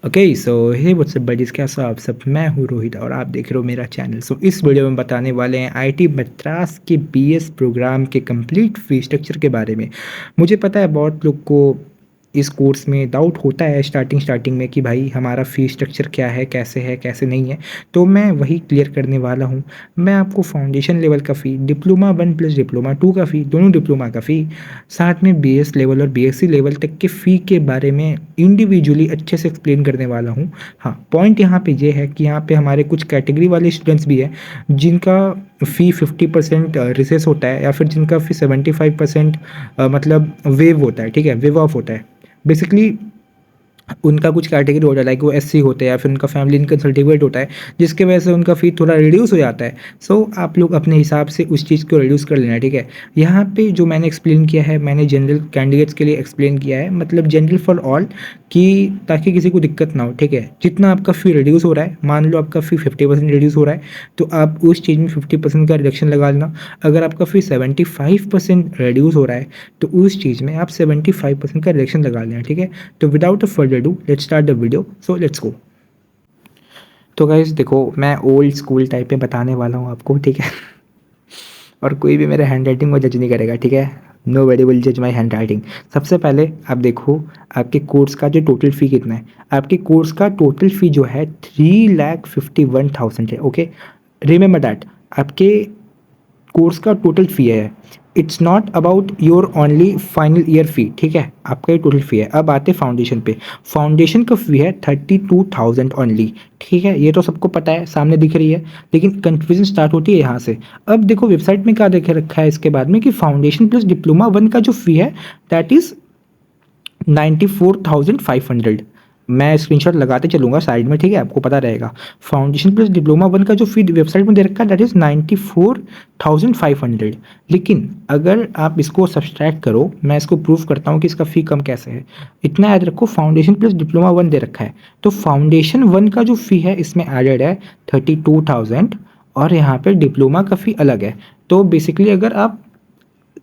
Okay so हे WhatsApp buddies, कैसे हो आप सब। मैं हूँ रोहित और आप देख रहे हो मेरा चैनल। इस वीडियो में बताने वाले हैं आईटी मद्रास के बीएस प्रोग्राम के कंप्लीट फी स्ट्रक्चर के बारे में। मुझे पता है बहुत लोग को इस कोर्स में डाउट होता है स्टार्टिंग में कि भाई हमारा फ़ी स्ट्रक्चर क्या है कैसे नहीं है। तो मैं वही क्लियर करने वाला हूँ। मैं आपको फाउंडेशन लेवल का फ़ी, डिप्लोमा 1 प्लस डिप्लोमा 2 का फ़ी, दोनों डिप्लोमा का फ़ी, साथ में बीएस लेवल और बीएससी लेवल तक के फ़ी के बारे में इंडिविजुअली अच्छे से एक्सप्लेन करने वाला हूँ। हाँ, पॉइंट यहाँ पे ये है कि यहाँ पे हमारे कुछ कैटेगरी वाले स्टूडेंट्स भी हैं जिनका फ़ी 50% रिसेस होता है, या फिर जिनका फ़ी 75% मतलब वेव होता है। ठीक है, वेव ऑफ होता है बेसिकली। उनका कुछ कैटेगरी होता है, लाइक वो एससी होते हैं या फिर उनका फैमिली इनकम सर्टिफिकेट होता है, जिसके वजह से उनका फ़ी थोड़ा रिड्यूस हो जाता है। आप लोग अपने हिसाब से उस चीज़ को रिड्यूस कर लेना। ठीक है, यहाँ पे जो मैंने एक्सप्लेन किया है, मैंने जनरल कैंडिडेट्स के लिए एक्सप्लेन किया है, मतलब जनरल फॉर ऑल, कि ताकि किसी को दिक्कत ना हो। ठीक है, जितना आपका फ़ी रिड्यूस हो रहा है, मान लो आपका फ़ी 50% रिड्यूस हो रहा है, तो आप उस चीज़ में 50% का रिडक्शन लगा लेना। अगर आपका फ़ी 75% रिड्यूस हो रहा है, तो उस चीज़ में आप 75% का रिडक्शन लगा लेना। ठीक है, तो without a further do let's start the video. So let's go. तो गाइस देखो, मैं ओल्ड स्कूल टाइप में बताने वाला हूँ आपको। ठीक है और कोई भी मेरे हैंड राइटिंग को जज नहीं करेगा। ठीक है, नो बडी विल जज माई हैंड राइटिंग। सबसे पहले आप देखो आपके कोर्स का जो टोटल फ़ी कितना है। आपके कोर्स का टोटल फ़ी जो है 3,51,000 है। ओके, रिमेंबर दैट आपके कोर्स का टोटल फ़ी है। It's not about your only final year fee. ठीक है, आपका ये टोटल फ़ी है। अब आते फाउंडेशन पे। फाउंडेशन का फ़ी है 32,000 ओनली। ठीक है, ये तो सबको पता है, सामने दिख रही है, लेकिन कन्फ्यूजन स्टार्ट होती है यहाँ से। अब देखो वेबसाइट में क्या देखे रखा है इसके बाद में, कि फाउंडेशन प्लस डिप्लोमा 1 का जो फ़ी है दैट इज़ 94,500। मैं स्क्रीनशॉट लगाते चलूँगा साइड में। ठीक है, आपको पता रहेगा। फाउंडेशन प्लस डिप्लोमा 1 का जो फ़ी वेबसाइट में दे रखा है दैट इज़ 94,500। लेकिन अगर आप इसको सब्सट्रैक्ट करो, मैं इसको प्रूव करता हूँ कि इसका फ़ी कम कैसे है। इतना याद रखो, फाउंडेशन प्लस डिप्लोमा 1 दे रखा है, तो फाउंडेशन 1 का जो फ़ी है इसमें एडेड है 32,000, और यहाँ पे डिप्लोमा का फ़ी अलग है। तो बेसिकली अगर आप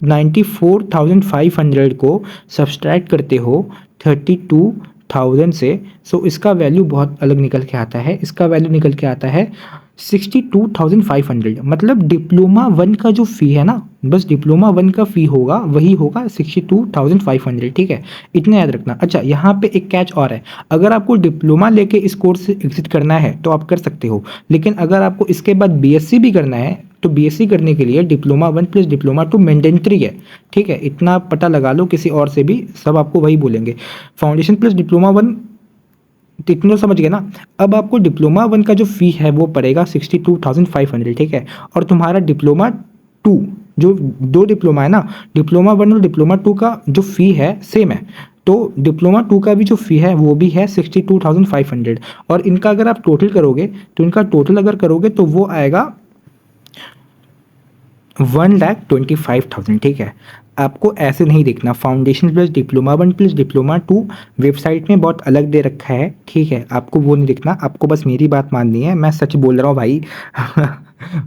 94,500 को सब्सट्रैक्ट करते हो 32,000 से, इसका वैल्यू बहुत अलग निकल के आता है। इसका वैल्यू निकल के आता है 62,500। मतलब डिप्लोमा 1 का जो फ़ी है ना, बस डिप्लोमा 1 का फ़ी होगा, वही होगा 62,500। ठीक है, इतना याद रखना। अच्छा, यहाँ पे एक कैच और है। अगर आपको डिप्लोमा लेके इस कोर्स से एग्जिट करना है तो आप कर सकते हो, लेकिन अगर आपको इसके बाद बीएससी भी करना है तो बीएससी करने के लिए डिप्लोमा 1 प्लस डिप्लोमा 2 मैंडेटरी है। ठीक है, इतना पता लगा लो किसी और से भी, सब आपको वही बोलेंगे। फाउंडेशन प्लस डिप्लोमा 1 इतना समझ गए ना। अब आपको डिप्लोमा 1 का जो फ़ी है वो पड़ेगा 62,500। ठीक है, और तुम्हारा डिप्लोमा 2, जो दो डिप्लोमा है ना, डिप्लोमा 1 और डिप्लोमा 2 का जो फ़ी है सेम है। तो डिप्लोमा 2 का भी जो फ़ी है वो भी है 62,500, और इनका अगर आप टोटल करोगे, तो इनका टोटल अगर करोगे तो वो आएगा 1,25,000। ठीक है, आपको ऐसे नहीं देखना। Foundation plus diploma 1 plus diploma 2 website में बहुत अलग दे रखा है। ठीक है, आपको वो नहीं देखना, आपको बस मेरी बात माननी है। मैं सच बोल रहा हूँ भाई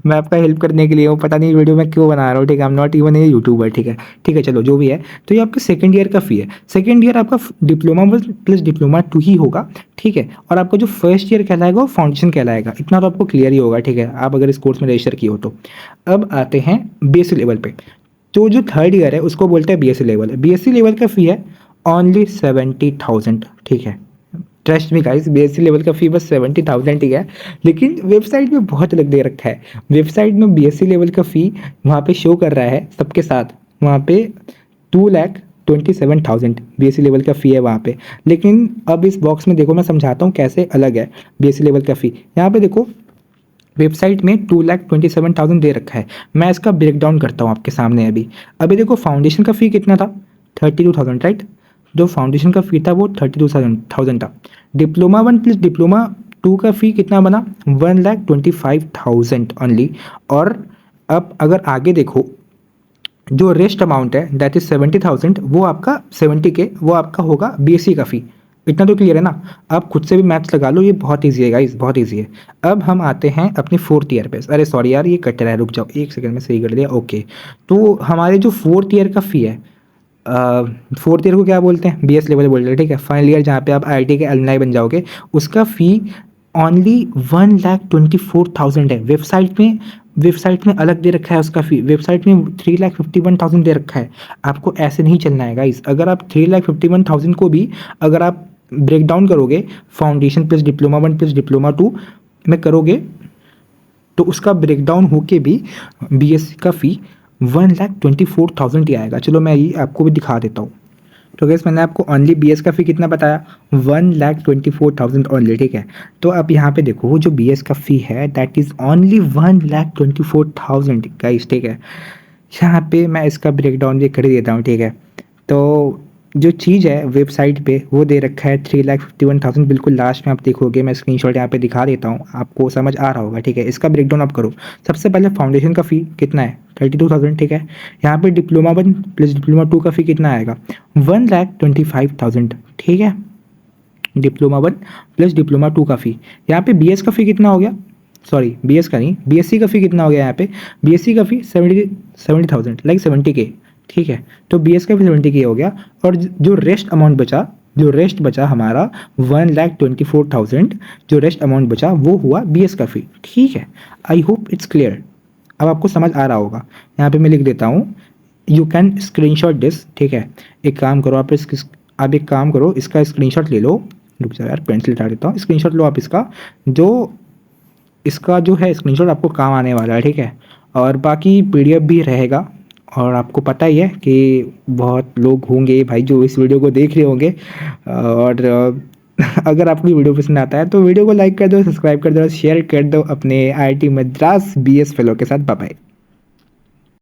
मैं आपका हेल्प करने के लिए हूँ, पता नहीं वीडियो में क्यों बना रहा हूँ। ठीक है, I am not even a YouTuber. ठीक है, चलो जो भी है। तो ये आपके सेकंड ईयर का फ़ी है। सेकंड ईयर आपका डिप्लोमा 1 प्लस डिप्लोमा 2 ही होगा। ठीक है, और आपका जो फर्स्ट ईयर कहलाएगा वो फाउंडेशन कहलाएगा। इतना तो आपको क्लियर ही होगा। ठीक है, आप अगर इस कोर्स में रजिस्टर किए हो तो। अब आते हैं बीएससी लेवल पे। तो जो थर्ड ईयर है उसको बोलते हैं बीएससी लेवल। बीएससी लेवल का फ़ी है ओनली 70,000। ठीक है, trust me guys, BSc level का फ़ी बस 70,000 ही है, लेकिन वेबसाइट में बहुत अलग दे रखा है। वेबसाइट में बीएससी लेवल का फ़ी वहाँ पे शो कर रहा है सबके साथ, वहाँ पे 2,27,000 बीएससी लेवल का फ़ी है वहाँ पे। लेकिन अब इस बॉक्स में देखो, मैं समझाता हूँ कैसे अलग है बीएससी लेवल का फ़ी। यहाँ पे देखो वेबसाइट में 2,27,000 दे रखा है। मैं इसका ब्रेक डाउन करता हूँ आपके सामने। अभी देखो फाउंडेशन का फ़ी कितना था, 32,000 राइट। जो फाउंडेशन का फ़ी था वो 32,000 था। डिप्लोमा 1 प्लस डिप्लोमा 2 का फ़ी कितना बना, 1,25,000 ओनली। और अब अगर आगे देखो, जो रेस्ट अमाउंट है दैट इज 70,000, वो आपका 70K वो आपका होगा बीएससी का फ़ी। इतना तो क्लियर है ना। आप खुद से भी मैथ्स लगा लो, ये बहुत ईजी है गाइस, बहुत ईजी है। अब हम आते हैं अपने फोर्थ ईयर पे। अरे सॉरी यार, ये कट रहा है, रुक जाओ एक सेकंड में, सही कर दिया। ओके, तो हमारे जो फोर्थ ईयर का फ़ी है फोर्थ ईयर को क्या बोलते हैं, बीएस लेवल बोलते हैं, ठीक है। फाइनल ईयर जहाँ पे आप आईआईटी के एलुमनाई बन जाओगे, उसका फ़ी ओनली 1,24,000 है। वेबसाइट में अलग दे रखा है उसका फ़ी, वेबसाइट में 3,51,000 दे रखा है। आपको ऐसे नहीं चलना है गाइस। अगर आप 3,51,000 को भी अगर आप ब्रेक डाउन करोगे foundation plus diploma 1 plus diploma 2 में करोगे, तो उसका ब्रेकडाउन होके भी बीएससी का फ़ी 1,24,000 ही आएगा। चलो मैं ये आपको भी दिखा देता हूँ। तो गैस मैंने आपको ओनली बीएस का फ़ी कितना बताया, 1,24,000 ओनली, ठीक है। तो अब यहाँ पे देखो जो बीएस का फ़ी है दैट इज़ ओनली 1,24,000 गाइस, ठीक है। यहाँ पे मैं इसका ब्रेकडाउन भी कर ही देता हूँ, ठीक है। तो जो चीज़ है वेबसाइट पे वो दे रखा है 3,51,000, बिल्कुल लास्ट में आप देखोगे, मैं स्क्रीनशॉट यहाँ पे दिखा देता हूँ, आपको समझ आ रहा होगा, ठीक है। इसका ब्रेकडाउन आप करो। सबसे पहले फाउंडेशन का फ़ी कितना है, 32,000, ठीक है। यहाँ पे डिप्लोमा 1 प्लस डिप्लोमा 2 का फ़ी कितना आएगा, 1,25,000, ठीक है। डिप्लोमा 1 प्लस डिप्लोमा 2 का फ़ी। यहाँ पे बीएस का फ़ी कितना हो गया, सॉरी बीएस का नहीं, बीएससी का फ़ी कितना हो गया यहाँ पे, बीएससी का फ़ी 70,000 लाइक 70K, ठीक है। तो बीएस का भी 70K हो गया, और जो रेस्ट अमाउंट बचा, जो रेस्ट बचा हमारा 1,24,000, जो रेस्ट अमाउंट बचा वो हुआ बीएस का फ़ी, ठीक है। आई होप इट्स क्लियर, अब आपको समझ आ रहा होगा। यहाँ पे मैं लिख देता हूँ, यू कैन स्क्रीनशॉट दिस, ठीक है। एक काम करो आप एक काम करो, इसका स्क्रीनशॉट ले लो। रुक जाओ यार, पेंसिल हटा देता हूँ। स्क्रीनशॉट लो आप इसका, जो इसका जो है स्क्रीनशॉट आपको काम आने वाला है, ठीक है। और बाकी पीडीएफ भी रहेगा, और आपको पता ही है कि बहुत लोग होंगे भाई जो इस वीडियो को देख रहे होंगे, और अगर आपको ये वीडियो पसंद आता है तो वीडियो को लाइक कर दो, सब्सक्राइब कर दो, शेयर कर दो अपने आईआईटी मद्रास बीएस फेलो के साथ। Bye bye.